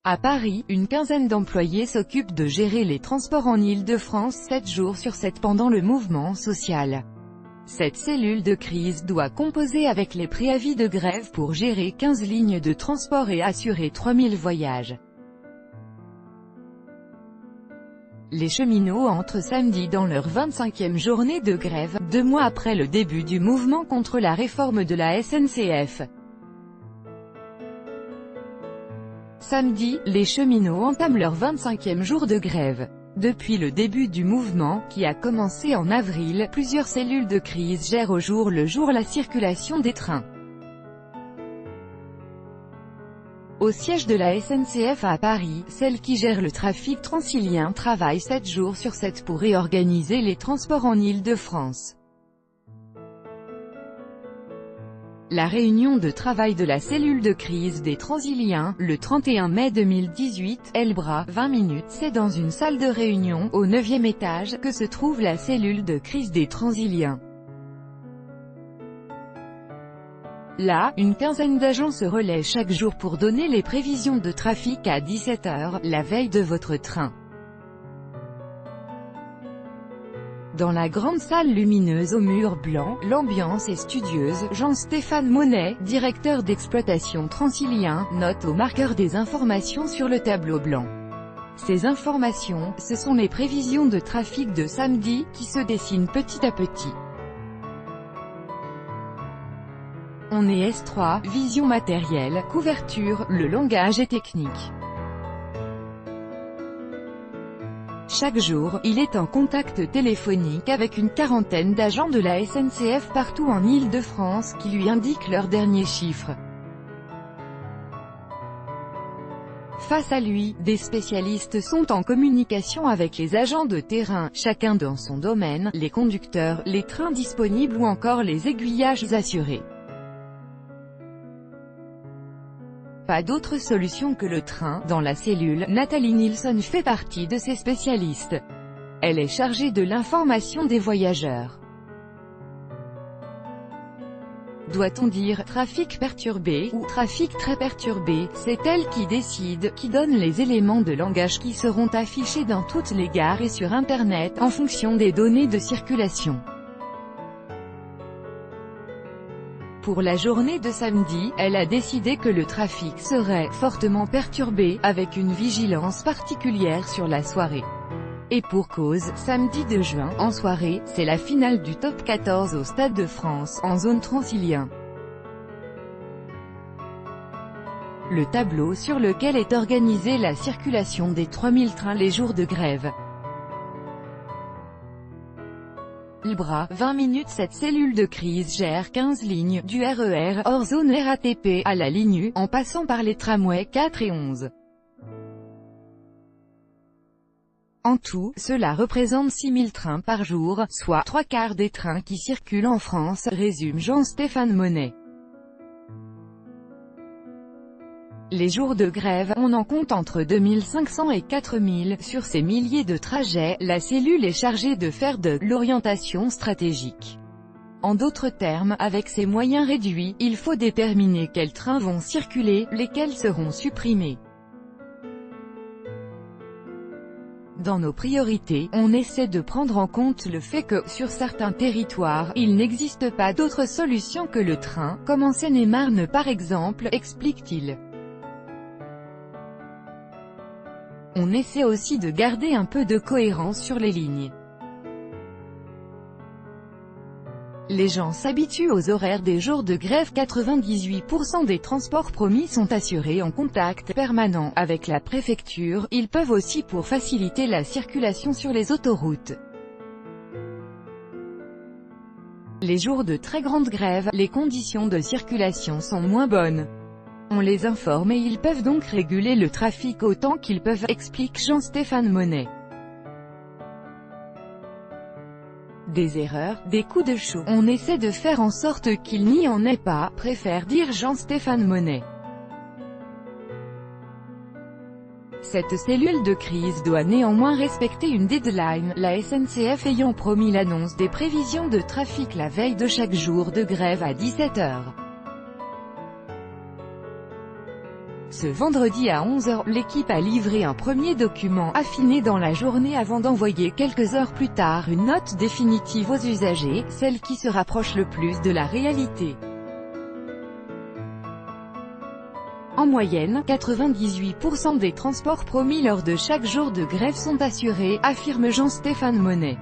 À Paris, une quinzaine d'employés s'occupent de gérer les transports en Île-de-France 7 jours sur 7 pendant le mouvement social. Cette cellule de crise doit composer avec les préavis de grève pour gérer 15 lignes de transport et assurer 3000 voyages. Les cheminots entrent samedi dans leur 25e journée de grève, 2 mois après le début du mouvement contre la réforme de la SNCF. Samedi, les cheminots entament leur 25e jour de grève. Depuis le début du mouvement, qui a commencé en avril, plusieurs cellules de crise gèrent au jour le jour la circulation des trains. Au siège de la SNCF à Paris, celle qui gère le trafic transilien travaille 7 jours sur 7 pour réorganiser les transports en Île-de-France. La réunion de travail de la cellule de crise des Transiliens, le 31 mai 2018, Elbra, 20 minutes, c'est dans une salle de réunion, au 9e étage, que se trouve la cellule de crise des Transiliens. Là, une quinzaine d'agents se relaient chaque jour pour donner les prévisions de trafic à 17 h, la veille de votre train. Dans la grande salle lumineuse aux murs blancs, l'ambiance est studieuse. Jean-Stéphane Monnet, directeur d'exploitation Transilien, note au marqueur des informations sur le tableau blanc. Ces informations, ce sont les prévisions de trafic de samedi, qui se dessinent petit à petit. On est S3, vision matérielle, couverture, le langage est technique. Chaque jour, il est en contact téléphonique avec une quarantaine d'agents de la SNCF partout en Île-de-France qui lui indiquent leurs derniers chiffres. Face à lui, des spécialistes sont en communication avec les agents de terrain, chacun dans son domaine, les conducteurs, les trains disponibles ou encore les aiguillages assurés. Pas d'autre solution que le train. Dans la cellule, Nathalie Nilsson fait partie de ces spécialistes. Elle est chargée de l'information des voyageurs. Doit-on dire « trafic perturbé » ou « trafic très perturbé », c'est elle qui décide, qui donne les éléments de langage qui seront affichés dans toutes les gares et sur Internet, en fonction des données de circulation. Pour la journée de samedi, elle a décidé que le trafic serait fortement perturbé, avec une vigilance particulière sur la soirée. Et pour cause, samedi 2 juin, en soirée, c'est la finale du Top 14 au Stade de France, en zone Transilien. Le tableau sur lequel est organisée la circulation des 3000 trains les jours de grève. Elbra, 20 minutes. Cette cellule de crise gère 15 lignes, du RER, hors zone RATP, à la ligne U, en passant par les tramways 4 et 11. En tout, cela représente 6000 trains par jour, soit 3/4 des trains qui circulent en France, résume Jean-Stéphane Monnet. Les jours de grève, on en compte entre 2500 et 4000. Sur ces milliers de trajets, la cellule est chargée de faire de l'orientation stratégique. En d'autres termes, avec ces moyens réduits, il faut déterminer quels trains vont circuler, lesquels seront supprimés. Dans nos priorités, on essaie de prendre en compte le fait que, sur certains territoires, il n'existe pas d'autre solution que le train, comme en Seine-et-Marne par exemple, explique-t-il. On essaie aussi de garder un peu de cohérence sur les lignes. Les gens s'habituent aux horaires des jours de grève. 98% des transports promis sont assurés en contact permanent avec la préfecture. Ils peuvent aussi pour faciliter la circulation sur les autoroutes. Les jours de très grande grève, les conditions de circulation sont moins bonnes. On les informe et ils peuvent donc réguler le trafic autant qu'ils peuvent, explique Jean-Stéphane Monnet. Des erreurs, des coups de chaud, on essaie de faire en sorte qu'il n'y en ait pas, préfère dire Jean-Stéphane Monnet. Cette cellule de crise doit néanmoins respecter une deadline, la SNCF ayant promis l'annonce des prévisions de trafic la veille de chaque jour de grève à 17 h. Ce vendredi à 11 h, l'équipe a livré un premier document affiné dans la journée avant d'envoyer quelques heures plus tard une note définitive aux usagers, celle qui se rapproche le plus de la réalité. En moyenne, 98% des transports promis lors de chaque jour de grève sont assurés, affirme Jean-Stéphane Monnet.